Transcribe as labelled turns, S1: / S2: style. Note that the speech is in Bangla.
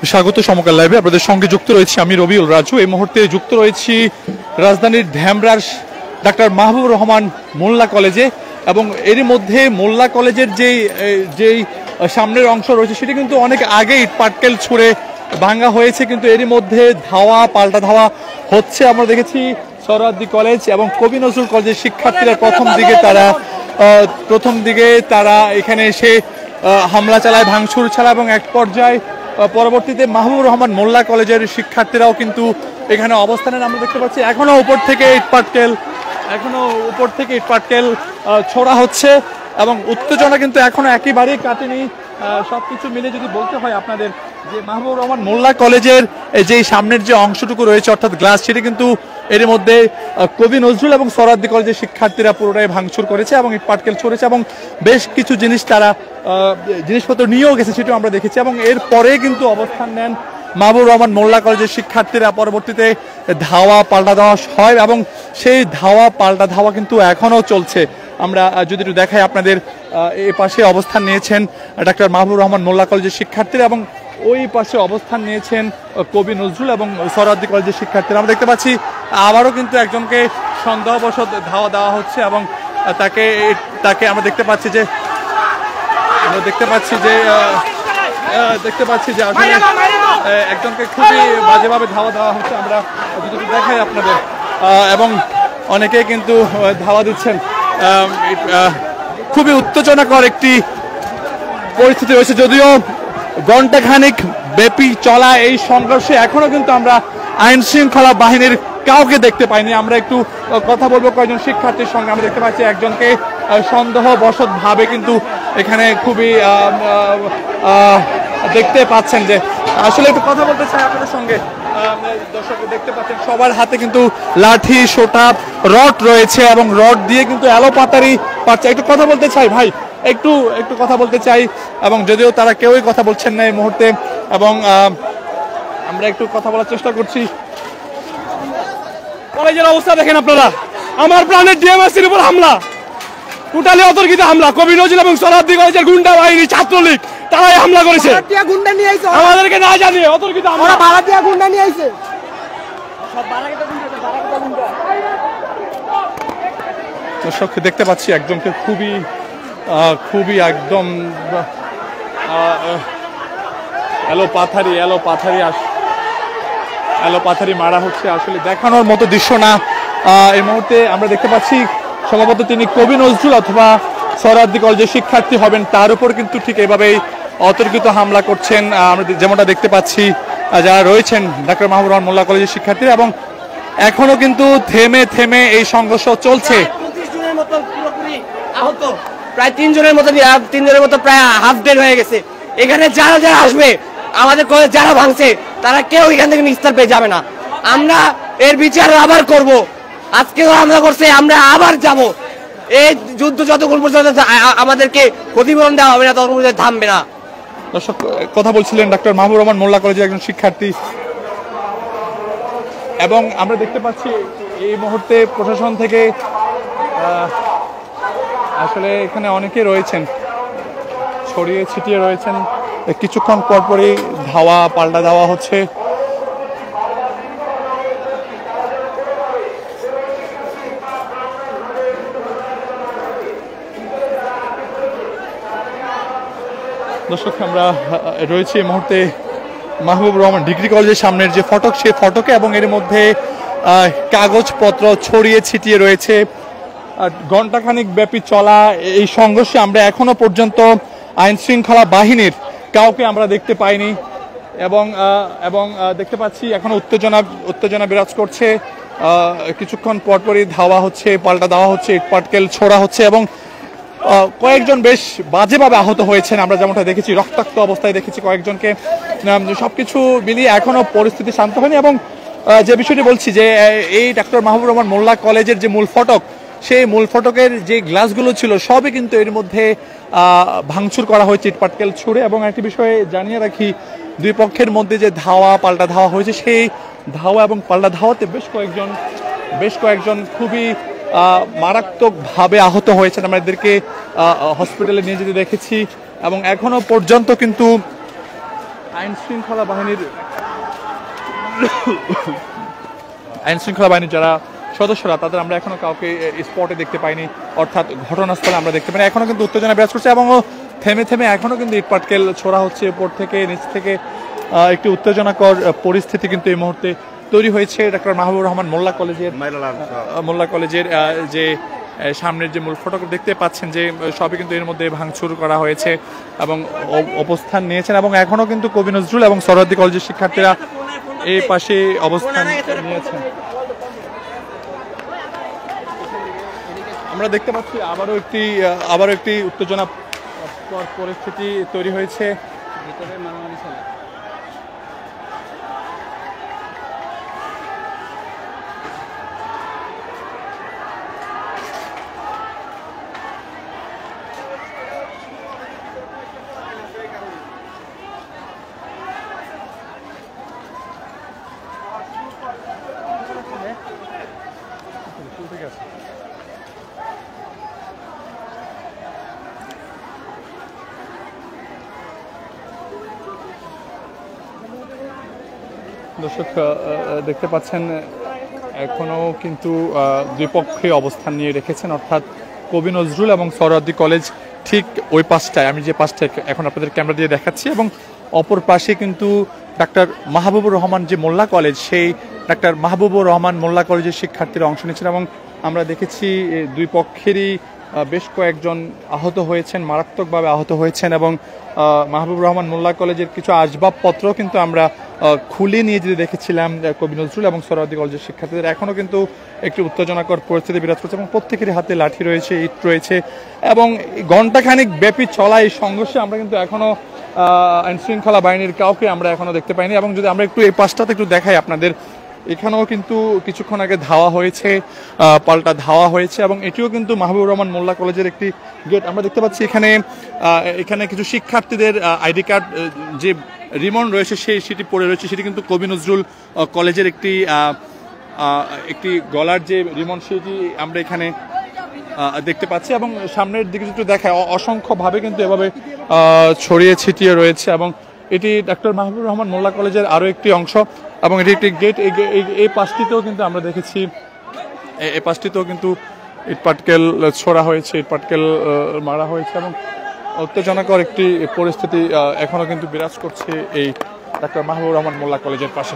S1: স্বাগত সমকাল লাইভে। আপনাদের সঙ্গে যুক্ত রয়েছি আমি রবিউল রাজু। এই মুহূর্তে যুক্ত রয়েছি রাজধানীর ধ্যামরার ডাক্তার মাহবুবুর রহমান মোল্লা কলেজে, এবং এরই মধ্যে মোল্লা কলেজের যেই সামনের অংশ রয়েছে সেটি কিন্তু অনেক আগে ইটপাটকেল ছুঁড়ে ভাঙা হয়েছে, কিন্তু এরই মধ্যে ধাওয়া পাল্টা ধাওয়া হচ্ছে। আমরা দেখেছি সোহরাওয়ার্দী কলেজ এবং কবি নজরুল কলেজের শিক্ষার্থীরা প্রথম দিকে তারা এখানে এসে হামলা চালায়, ভাঙচুর চালায়, এবং এক পর্যায়ে পরবর্তীতে মাহবুবুর রহমান মোল্লা কলেজের শিক্ষার্থীরাও কিন্তু এখানে অবস্থানে আমরা দেখতে পাচ্ছি। এখনো উপর থেকে ইটপাটকেল ছোড়া হচ্ছে এবং উত্তেজনা কিন্তু এখনো একেবারেই কাটেনি। সবকিছু মিলে যদি বলতে হয় আপনাদের যে মাহবুবুর রহমান মোল্লা কলেজের যে সামনের যে অংশটুকু রয়েছে অর্থাৎ গ্লাস, সেটি কিন্তু এর মধ্যে কবি নজরুল এবং সোহরাওয়ার্দী কলেজের শিক্ষার্থীরা পুরোটাই ভাঙচুর করেছে এবং ইটপাটকেল ছড়েছে, এবং বেশ কিছু জিনিসপত্র নিয়েও গেছে, সেটাও আমরা দেখেছি। এবং এরপরে কিন্তু অবস্থান নেন মাহবুবুর রহমান মোল্লা কলেজের শিক্ষার্থীরা। পরবর্তীতে ধাওয়া পাল্টা ধাওয়া হয় এবং সেই ধাওয়া পাল্টা ধাওয়া কিন্তু এখনও চলছে। আমরা যদি একটু দেখাই আপনাদের, এই পাশে অবস্থান নিয়েছেন ডাক্তার মাহবুবুর রহমান মোল্লা কলেজের শিক্ষার্থীরা এবং ওই পাশে অবস্থান নিয়েছেন কবি নজরুল এবং সোহরাওয়ার্দী কলেজের শিক্ষার্থীরা। আমরা দেখতে পাচ্ছি আবারও কিন্তু একজনকে সন্দেহবশত ধাওয়া দেওয়া হচ্ছে এবং তাকে আমরা দেখতে পাচ্ছি যে আসলে একজনকে খুবই বাজেভাবে ধাওয়া দেওয়া হচ্ছে। আমরা যদি দেখাই আপনাদের, এবং অনেকেই কিন্তু ধাওয়া দিচ্ছেন। খুবই উত্তেজনাকর একটি পরিস্থিতি রয়েছে, যদিও ঘণ্টাখানিক ব্যাপী চলা এই সংঘর্ষে এখনো কিন্তু আমরা আইন শৃঙ্খলা বাহিনীর কাউকে দেখতে পাইনি। আমরা একটু কথা বলবো কয়েকজন শিক্ষার্থীর সঙ্গে। আমরা দেখতে পাচ্ছি একজনকে সন্দেহবশত ভাবে কিন্তু এখানে খুবই দেখতে পাচ্ছেন যে আসলে একটু কথা বলতে চাই আপনাদের সঙ্গে। দর্শক দেখতে পাচ্ছেন সবার হাতে কিন্তু লাঠি সোটা রড রয়েছে এবং রড দিয়ে কিন্তু এলোপাতাড়ি পাচ্ছে। একটু কথা বলতে চাই ভাই, একটু কথা বলতে চাই, এবং যদিও তারা কেউই কথা বলছেন না এই মুহূর্তে, এবং আমরা একটু কথা বলার চেষ্টা করছি।
S2: কলেজের অবস্থা দেখেন আপনারা, আমার প্রাণের ডিএমএসির উপর হামলা, টোটালি অতর্কিত হামলা। কবি নজরুল এবং সোহরাওয়ার্দী কলেজের গুন্ডা বাহিনী ছাত্রলীগ তারাই হামলা করেছে, আমাদেরকে না জানিয়ে অতর্কিত হামলা। ভাড়াটিয়া গুন্ডা নিয়ে আইছে,
S1: দর্শক দেখতে পাচ্ছি একজনকে খুবই একদম এলোপাথারি মারা হচ্ছে। আসলে দেখানোর মতো দৃশ্য না। এই মুহূর্তে আমরা দেখতে পাচ্ছি সম্ভবত তিনি কবি নজরুল অথবা সোহরাওয়ার্দী কলেজের শিক্ষার্থী হবেন, তার উপর কিন্তু ঠিক এভাবেই অতর্কিত হামলা করছেন। আমরা যেমনটা দেখতে পাচ্ছি যারা রয়েছেন ডাক্তার মাহবুবুর রহমান মোল্লা কলেজের শিক্ষার্থীরা, এবং এখনো কিন্তু থেমে এই সংঘর্ষ চলছে।
S2: প্রায় 3 জনের মতো প্রায় হাফ ডেড হয়ে গেছে। এখানে যারা আসবে, আমাদের কলেজ যারা ভাঙছে তারা কেউ এখান থেকে নিস্তার পেয়ে যাবে না। আমরা এর বিচার আবার করব। আজকেও হামলা করছে, আমরা আবার যাব। এই যুদ্ধ যতক্ষণ পর্যন্ত আমাদেরকে ক্ষতিপূরণ দেওয়া হবে না ততক্ষণ পর্যন্ত থামবে না।
S1: দর্শক কথা বলছিলেন ডাক্তার মাহবুবুর রহমান মোল্লা কলেজের একজন শিক্ষার্থী, এবং আমরা দেখতে পাচ্ছি এই মুহূর্তে প্রশাসন থেকে আসলে এখানে অনেকে রয়েছেন, ছড়িয়ে ছিটিয়ে রয়েছেন। কিছুক্ষণ পরপরই ধাওয়া পাল্টা দেওয়া হচ্ছে। দর্শক আমরা রয়েছি এই মুহূর্তে মাহবুবুর রহমান ডিগ্রি কলেজের সামনের যে ফটক, সেই ফটকে, এবং এর মধ্যে কাগজপত্র ছড়িয়ে ছিটিয়ে রয়েছে। ঘণ্টাখানিক ব্যাপী চলা এই সংঘর্ষে আমরা এখনো পর্যন্ত আইন শৃঙ্খলা বাহিনীর কাউকে আমরা দেখতে পাইনি, এবং দেখতে পাচ্ছি এখনো উত্তেজনা বিরাজ করছে। কিছুক্ষণ পরপরই ধাওয়া হচ্ছে, পাল্টা দেওয়া হচ্ছে, ইটপাটকেল ছোড়া হচ্ছে, এবং কয়েকজন বেশ বাজেভাবে আহত হয়েছেন। আমরা যেমনটা দেখেছি রক্তাক্ত অবস্থায় দেখেছি কয়েকজনকে। সবকিছু মিলিয়ে এখনো পরিস্থিতি শান্ত হয়নি, এবং যে বিষয়টি বলছি যে এই ডাক্তার মাহবুবুর রহমান মোল্লা কলেজের যে মূল ফটক, সেই মূল ফটকের যে গ্লাসগুলো ছিল সবই কিন্তু এর মধ্যে ভাঙচুর করা হয়েছে ইটপাটকেল ছুঁড়ে। এবং একটি বিষয়ে জানিয়ে রাখি, দুই পক্ষের মধ্যে যে ধাওয়া পাল্টা ধাওয়া হয়েছে, সেই ধাওয়া এবং পাল্টা ধাওয়াতে বেশ কয়েকজন খুবই মারাত্মকভাবে আহত হয়েছেন। আমরা এদেরকে হসপিটালে নিয়ে যেতে দেখেছি, এবং এখনো পর্যন্ত কিন্তু আইন শৃঙ্খলা বাহিনীর যারা সদস্যরা তাদের আমরা এখনো কাউকে স্পটে দেখতে পাইনি, অর্থাৎ ঘটনাস্থলে আমরা দেখতে পাইনি। এখনো কিন্তু উত্তেজনা বিরাজ করছে এবং থেমে থেমে এখনো কিন্তু ইট পাটকেল ছোড়া হচ্ছে উপর থেকে নিচ থেকে। একটি উত্তেজনাকর পরিস্থিতি কিন্তু এই মুহূর্তে তৈরি হয়েছে ডক্টর মাহবুবুর রহমান মোল্লা কলেজের যে সামনের যে মূল ফটক দেখতে পাচ্ছেন যে সবই কিন্তু এর মধ্যে ভাঙচুর করা হয়েছে এবং অবস্থান নিয়েছেন। এবং এখনো কিন্তু কবি নজরুল এবং সরওয়ার্দী কলেজের শিক্ষার্থীরা এই পাশে অবস্থান নিয়েছেন। আমরা দেখতে পাচ্ছি আবারও একটি উত্তেজনা পরিস্থিতি তৈরি হয়েছে। দর্শক দেখতে পাচ্ছেন এখনো কিন্তু দুই পক্ষে অবস্থান নিয়ে রেখেছেন, অর্থাৎ কবি নজরুল এবং সরওয়ার্দী কলেজ ঠিক ওই পাশটায়, আমি যে পাশটায় এখন আপনাদের ক্যামেরা দিয়ে দেখাচ্ছি, এবং অপর পাশে কিন্তু ডাক্তার মাহবুবুর রহমান যে মোল্লা কলেজ, সেই ডাক্তার মাহবুবুর রহমান মোল্লা কলেজের শিক্ষার্থীরা অংশ নিয়েছেন। এবং আমরা দেখেছি দুই পক্ষেরই বেশ কয়েকজন আহত হয়েছেন, মারাত্মকভাবে আহত হয়েছেন। এবং মাহবুবুর রহমান মোল্লা কলেজের কিছু আসবাবপত্র কিন্তু আমরা খুলে নিয়ে যেতে দেখেছিলাম কবি নজরুল এবং সরওয়ার্দী কলেজের শিক্ষার্থীদের। এখনও কিন্তু একটি উত্তেজনাকর পরিস্থিতি বিরাজ করছে এবং প্রত্যেকেরই হাতে লাঠি রয়েছে, ইট রয়েছে। এবং ঘণ্টাখানিক ব্যাপী চলা এই সংঘর্ষে আমরা কিন্তু এখনও আইন শৃঙ্খলা বাহিনীর কাউকে আমরা এখনও দেখতে পাইনি। এবং যদি আমরা একটু এই পাশটাতে একটু দেখাই আপনাদের, এখানেও কিন্তু কিছুক্ষণ আগে ধাওয়া হয়েছে, পাল্টা ধাওয়া হয়েছে। এবং এটিও কিন্তু মাহবুবুর রহমান মোল্লা কলেজের একটি গেট। আমরা দেখতে পাচ্ছি এখানে কিছু শিক্ষার্থীদের আইডি কার্ড যে রিমন রয়েছে সেটি পড়ে রয়েছে, সেটি কিন্তু কবি নজরুল কলেজের একটি গলার যে রিমন সেটি আমরা এখানে দেখতে পাচ্ছি। এবং সামনের দিকে একটু দেখায় অসংখ্যভাবে কিন্তু এভাবে ছড়িয়ে ছিটিয়ে রয়েছে। এবং এটি ডক্টর মাহবুবুর রহমান মোল্লা কলেজের আরও একটি অংশ এবং এটি একটি গেট। এই পাশটিতেও কিন্তু আমরা দেখেছি, এই পাশটিতেও কিন্তু ইটপাটকেল ছোড়া হয়েছে, ইটপাটকেল মারা হয়েছে এবং উত্তেজনাকর একটি পরিস্থিতি এখনো কিন্তু বিরাজ করছে এই ডক্টর মাহবুবুর রহমান মোল্লা কলেজের পাশে।